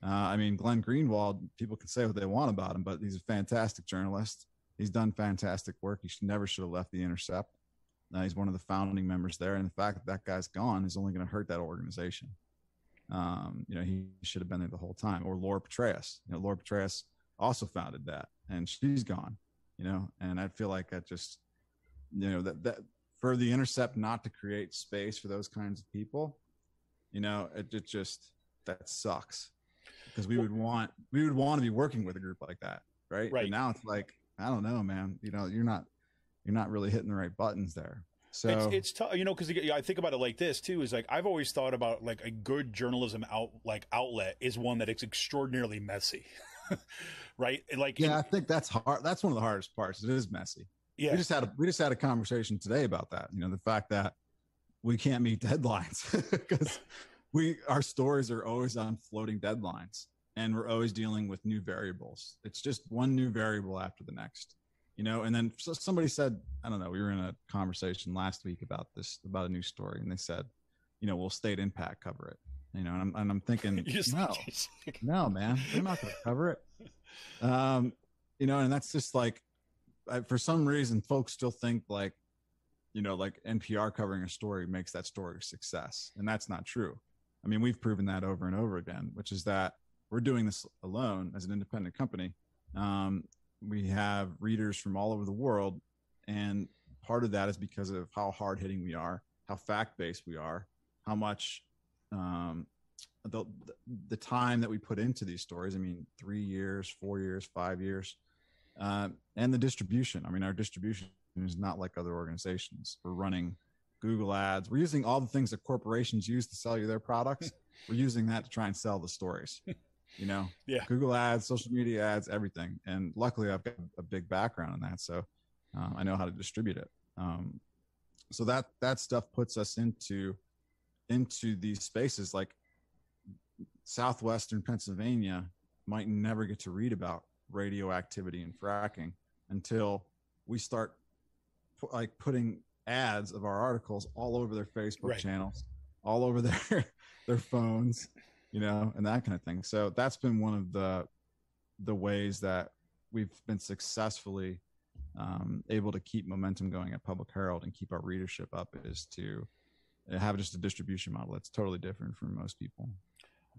S3: I mean, Glenn Greenwald, people can say what they want about him, but he's a fantastic journalist. He's done fantastic work. He never should have left The Intercept. He's one of the founding members there. And the fact that guy's gone is only going to hurt that organization. He should have been there the whole time. Or Laura Petraeus. Laura Petraeus also founded that, and she's gone. And I feel like that just, that for The Intercept not to create space for those kinds of people, it just, that sucks, because we would want to be working with a group like that, right? But now it's like, I don't know, man. You're not really hitting the right buttons there. So
S2: it's tough, because I think about it like this too. Is like I've always thought about like a good journalism outlet is one that is extraordinarily messy, right? Like
S3: I think that's hard. That's one of the hardest parts. It is messy. Yeah, we just had a conversation today about that. The fact that we can't meet deadlines because our stories are always on floating deadlines, and we're always dealing with new variables. It's just one new variable after the next. And then somebody said, I don't know, we were in a conversation last week about a new story, and they said, will State Impact cover it? And I'm thinking, no, man, they're not going to cover it. And that's just like, for some reason, folks still think like NPR covering a story makes that story a success. And that's not true. I mean, we've proven that over and over again, which is that we're doing this alone as an independent company. We have readers from all over the world, and part of that is because of how hard hitting we are, how fact based we are, how much the time that we put into these stories. I mean, 3 years, 4 years, 5 years, and the distribution. I mean, our distribution is not like other organizations. We're running Google ads. We're using all the things that corporations use to sell you their products. We're using that to try and sell the stories. You know,
S2: yeah.
S3: Google ads, social media ads, everything. And luckily, I've got a big background in that, so I know how to distribute it. So that stuff puts us into these spaces. Like southwestern Pennsylvania might never get to read about radioactivity and fracking until we start putting ads of our articles all over their Facebook channels, all over their phones, you know, and that kind of thing. So that's been one of the ways that we've been successfully able to keep momentum going at Public Herald and keep our readership up, is to have just a distribution model that's totally different from most people.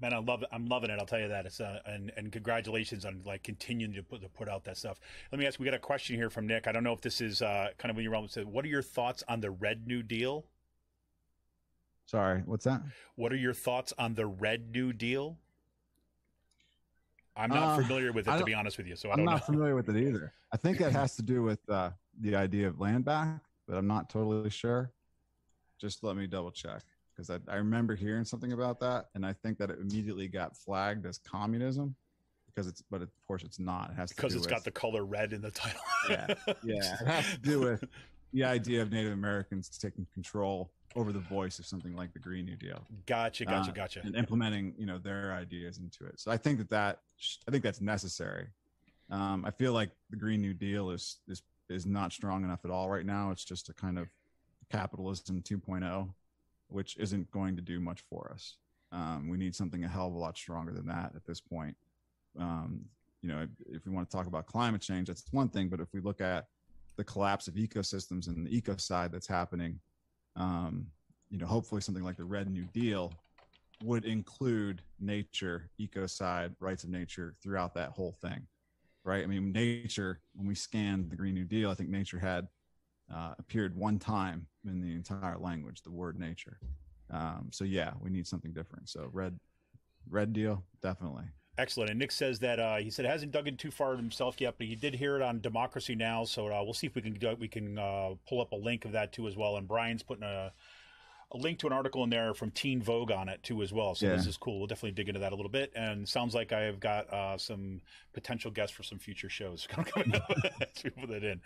S2: Man, I love it. I'm loving it. I'll tell you that. It's and congratulations on like continuing to put out that stuff. Let me ask. We got a question here from Nick. I don't know if this is kind of when you're on. What are your thoughts on the Red New Deal?
S3: Sorry, what's that?
S2: What are your thoughts on the Red New Deal? I'm not familiar with it, to be honest with you. So I'm
S3: not familiar with it either. I think that has to do with the idea of land back, but I'm not totally sure. Just let me double check, because I remember hearing something about that, and I think that it immediately got flagged as communism, but of course it's not. It has to
S2: because
S3: do
S2: it's
S3: with,
S2: got the color red in the title.
S3: yeah, it has to do with the idea of Native Americans taking control over the voice of something like the Green New Deal. Gotcha. And implementing, you know, their ideas into it. So I think that's necessary. I feel like the Green New Deal is not strong enough at all right now. It's just a kind of capitalism 2.0, which isn't going to do much for us. We need something a hell of a lot stronger than that at this point. You know, if we want to talk about climate change, that's one thing. But if we look at the collapse of ecosystems and the ecocide that's happening, you know, hopefully something like the Red New Deal would include nature, ecocide, rights of nature throughout that whole thing, right? I mean, nature, when we scanned the Green New Deal, I think nature had appeared one time in the entire language, the word nature. So yeah, we need something different. So Red Deal, definitely.
S2: Excellent. And Nick says that he said hasn't dug in too far himself yet, but he did hear it on Democracy Now! So we'll see if we can pull up a link of that too as well. And Brian's putting a link to an article in there from Teen Vogue on it too as well. So This is cool. We'll definitely dig into that a little bit. And sounds like I've got some potential guests for some future shows coming up. To put that in.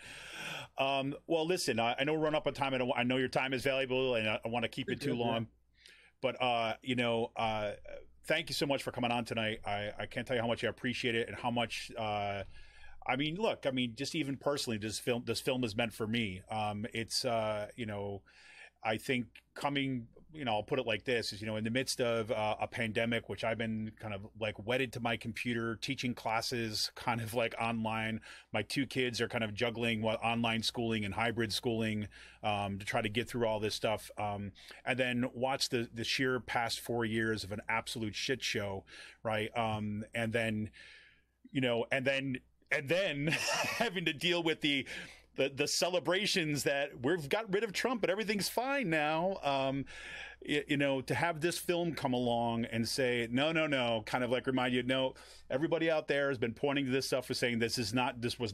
S2: Well, listen, I know we're running up on time. I know your time is valuable, and I want to keep it too long. But you know, thank you so much for coming on tonight. I can't tell you how much I appreciate it, and how much. I mean, look. I mean, just even personally, this film is meant for me. It's you know, I think coming. You know, I'll put it like this: is, you know, in the midst of a pandemic, which I've been kind of like wedded to my computer, teaching classes kind of like online. My two kids are kind of juggling online schooling and hybrid schooling to try to get through all this stuff, and then watch the sheer past 4 years of an absolute shit show, right? And then, you know, and then having to deal with the celebrations that we've got rid of Trump and everything's fine now. You know, to have this film come along and say, no, kind of like remind you, no, everybody out there has been pointing to this stuff for saying this was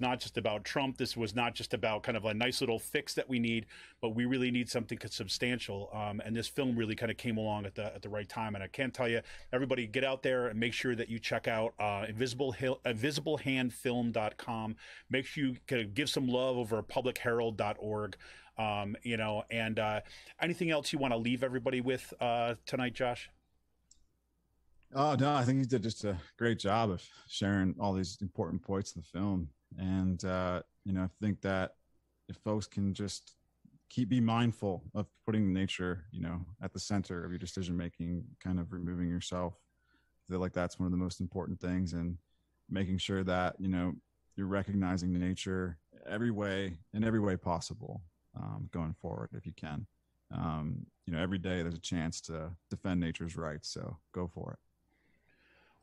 S2: not just about Trump. This was not just about kind of a nice little fix that we need, but we really need something substantial. And this film really kind of came along at the right time. And I can't tell you, everybody get out there and make sure that you check out invisiblehandfilm.com. Make sure you kind of give some love over publicherald.org. You know, and anything else you want to leave everybody with tonight, Josh?
S3: Oh, no, I think he did just a great job of sharing all these important points in the film. And, you know, I think that if folks can just be mindful of putting nature, you know, at the center of your decision-making, kind of removing yourself, I feel like that's one of the most important things, and making sure that, you know, you're recognizing nature in every way possible. Going forward, if you can. You know, every day there's a chance to defend nature's rights, so go for it.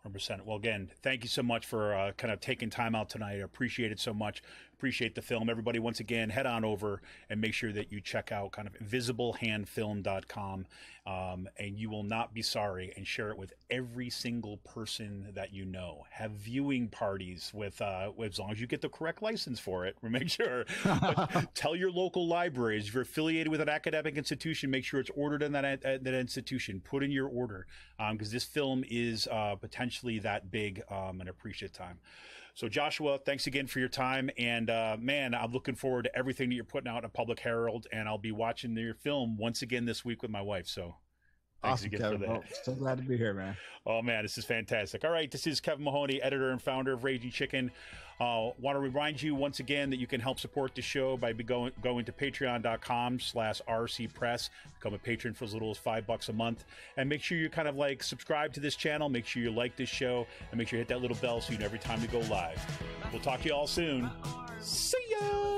S2: 100%. Well, again, thank you so much for kind of taking time out tonight. I appreciate it so much. appreciate the film. Everybody, once again, head on over and make sure that you check out kind of invisiblehandfilm.com, and you will not be sorry, and share it with every single person that you know. Have viewing parties with as long as you get the correct license for it. Make sure. But tell your local libraries. If you're affiliated with an academic institution, make sure it's ordered in that institution. Put in your order, because this film is potentially that big and appreciate time. So Joshua, thanks again for your time, and man, I'm looking forward to everything that you're putting out in Public Herald, and I'll be watching your film once again this week with my wife. So thanks
S3: awesome,
S2: again
S3: Kevin.
S2: for that.
S3: Well, so glad to be here, man.
S2: Oh man, this is fantastic. All right, this is Kevin Mahoney, editor and founder of Raging Chicken. Want to remind you once again that you can help support the show by going to patreon.com/rcpress. Become a patron for as little as $5 a month, and make sure you kind of like subscribe to this channel. Make sure you like this show, and make sure you hit that little bell so you know every time we go live. We'll talk to you all soon. See ya.